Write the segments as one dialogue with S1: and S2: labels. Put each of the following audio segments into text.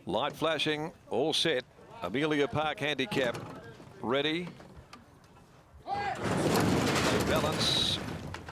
S1: Light flashing, all set. Amelia Park handicap, ready. Balance,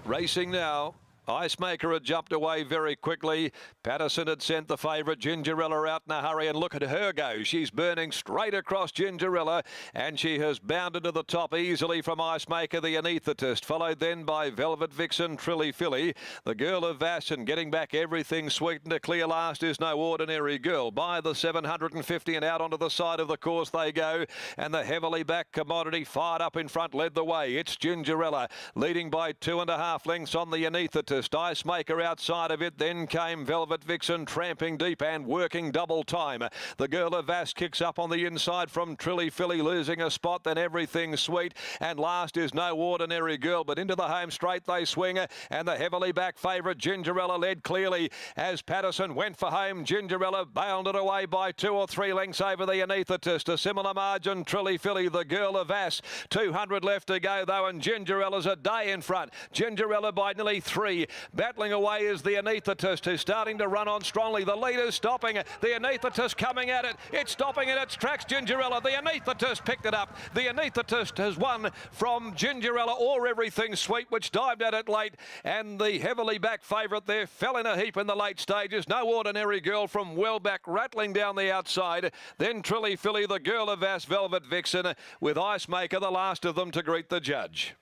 S1: racing now. Icemaker had jumped away very quickly. Patterson had sent the favourite Gingerella out in a hurry, and look at her go. She's burning straight across Gingerella, and she has bounded to the top easily from Icemaker, the anaesthetist, followed then by Velvet Vixen, Trilly Philly. The Girl of Vasson getting back everything sweet, and a clear last is No Ordinary Girl. By the 750 and out onto the side of the course they go, and the heavily backed Commodity fired up in front led the way. It's Gingerella leading by 2.5 lengths on the anaesthetist. Icemaker outside of it, then came Velvet Vixen tramping deep and working double time. The Girl of Vass kicks up on the inside from Trilly Philly, losing a spot, then Everything Sweet, and last is No Ordinary Girl. But into the home straight they swing, and the heavily backed favourite Gingerella led clearly as Patterson went for home. Gingerella bounded away by 2 or 3 lengths over the anaesthetist. A similar margin, Trilly Philly, the Girl of Vass. 200 left to go though, and Gingerella's a day in front. Gingerella by nearly 3. Battling away is the anaesthetist, who's starting to run on strongly. The leader's stopping. The anaesthetist coming at it. It's stopping in its tracks, Gingerella. The anaesthetist picked it up. The anaesthetist has won from Gingerella or Everything Sweet, which dived at it late. And the heavily backed favourite there fell in a heap in the late stages. No Ordinary Girl from well back, rattling down the outside. Then Trilly Philly, the Girl of Vass, Velvet Vixen, with Icemaker, the last of them, to greet the judge.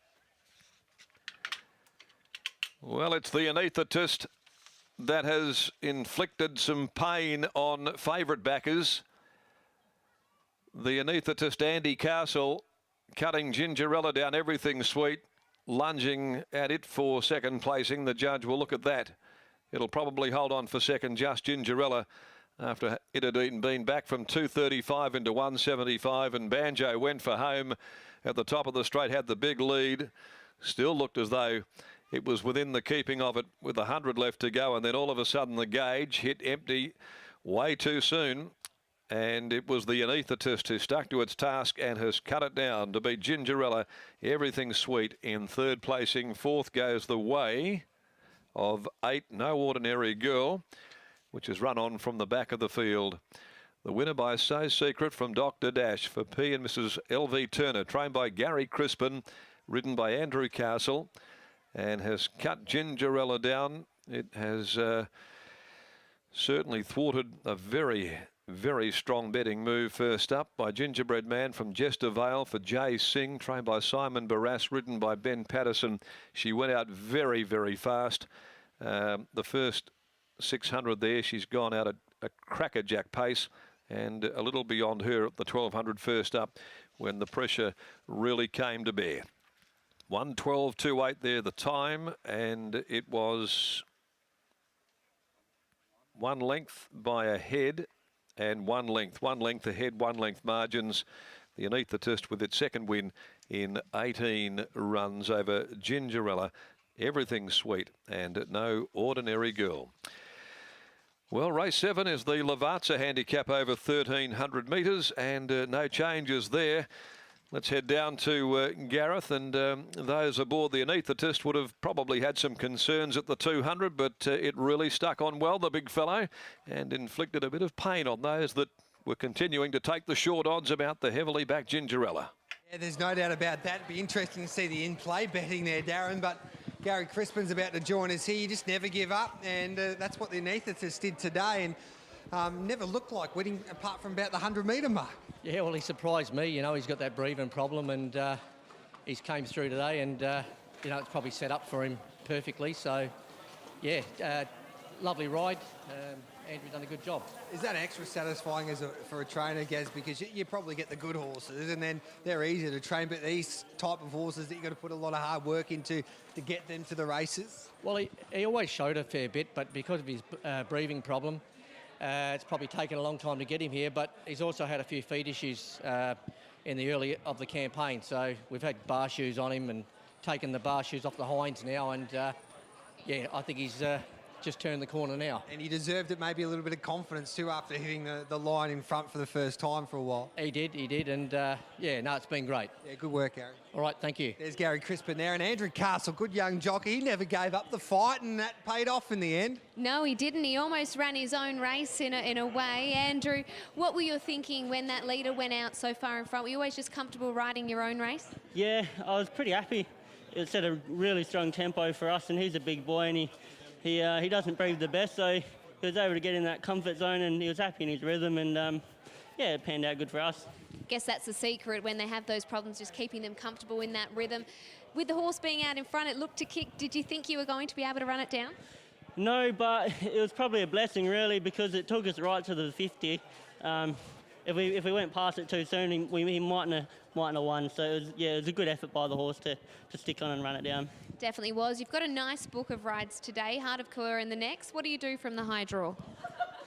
S1: Well, it's the anaesthetist that has inflicted some pain on favourite backers. The anaesthetist, Andy Castle, cutting Gingerella down, Everything Sweet, lunging at it for second placing. The judge will look at that. It'll probably hold on for second, just Gingerella, after it had been back from 235 into 175, and Banjo went for home at the top of the straight, had the big lead. Still looked as though it was within the keeping of it with 100 left to go, and then all of a sudden the gauge hit empty way too soon, and it was the anaesthetist who stuck to its task and has cut it down to beat Gingerella, Everything Sweet, in third placing. Fourth goes the way of 8, No Ordinary Girl, which has run on from the back of the field. The winner by So Secret from Dr. Dash for P and Mrs. L.V. Turner, trained by Gary Crispin, ridden by Andrew Castle, and has cut Gingerella down. It has certainly thwarted a very, very strong betting move. First up by Gingerbread Man from Jester Vale for Jay Singh, trained by Simon Barras, ridden by Ben Patterson. She went out very, very fast. The first 600 there, she's gone out at a crackerjack pace, and a little beyond her at the 1200 first up when the pressure really came to bear. 1:12.28 there the time, and it was 1 length by a head and 1 length ahead, 1 length margins. The anaesthetist with its second win in 18 runs over Gingerella, Everything Sweet, and No Ordinary Girl. Well, race 7 is the Lavazza handicap over 1,300 metres, and no changes there. Let's head down to Gareth, and those aboard the anaesthetist would have probably had some concerns at the 200, but it really stuck on well, the big fellow, and inflicted a bit of pain on those that were continuing to take the short odds about the heavily backed Gingerella.
S2: Yeah, there's no doubt about that. It'd be interesting to see the in-play betting there, Darren, but Gary Crispin's about to join us here. You just never give up, and that's what the anaesthetist did today, and never looked like winning apart from about the 100-metre mark.
S3: Yeah, well, he surprised me. You know, he's got that breathing problem, and he's came through today, and you know, it's probably set up for him perfectly. So, yeah, lovely ride. Andrew done a good job.
S2: Is that extra satisfying for a trainer, Gaz? Because you probably get the good horses, and then they're easier to train, but these type of horses that you've got to put a lot of hard work into to get them to the races?
S3: Well, he always showed a fair bit, but because of his breathing problem, it's probably taken a long time to get him here, but he's also had a few feet issues in the early of the campaign. So we've had bar shoes on him and taken the bar shoes off the hinds now, and yeah, I think he's just turned the corner now.
S2: And he deserved it, maybe a little bit of confidence too after hitting the line in front for the first time for a while.
S3: He did, and yeah, no, it's been great.
S2: Yeah, good work, Gary.
S3: All right, thank you.
S2: There's Gary Crispin there, and Andrew Castle, good young jockey. He never gave up the fight, and that paid off in the end.
S4: No, he didn't. He almost ran his own race in a way. Andrew, what were you thinking when that leader went out so far in front? Were you always just comfortable riding your own race?
S5: Yeah, I was pretty happy. It set a really strong tempo for us, and he's a big boy, and he doesn't breathe the best, so he was able to get in that comfort zone, and he was happy in his rhythm, and yeah, it panned out good for us.
S4: Guess that's the secret when they have those problems, just keeping them comfortable in that rhythm. With the horse being out in front, it looked to kick. Did you think you were going to be able to run it down?
S5: No, but it was probably a blessing, really, because it took us right to the 50. If we went past it too soon, he mightn't have won. So it was a good effort by the horse to stick on and run it down.
S4: Definitely was. You've got a nice book of rides today, Heart of Koolyra in the next. What do you do from the high draw?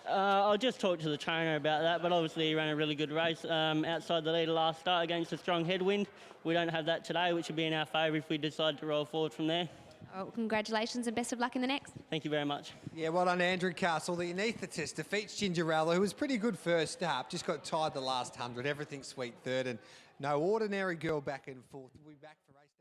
S5: I'll just talk to the trainer about that, but obviously he ran a really good race outside the leader last start against a strong headwind. We don't have that today, which would be in our favour if we decide to roll forward from there.
S4: Oh, congratulations and best of luck in the next.
S5: Thank you very much.
S2: Yeah, well done, Andrew Castle. The anaesthetist defeats Gingerella, who was pretty good first up, just got tied the last 100. Everything sweet third, and no ordinary girl back and forth. We'll be back for race.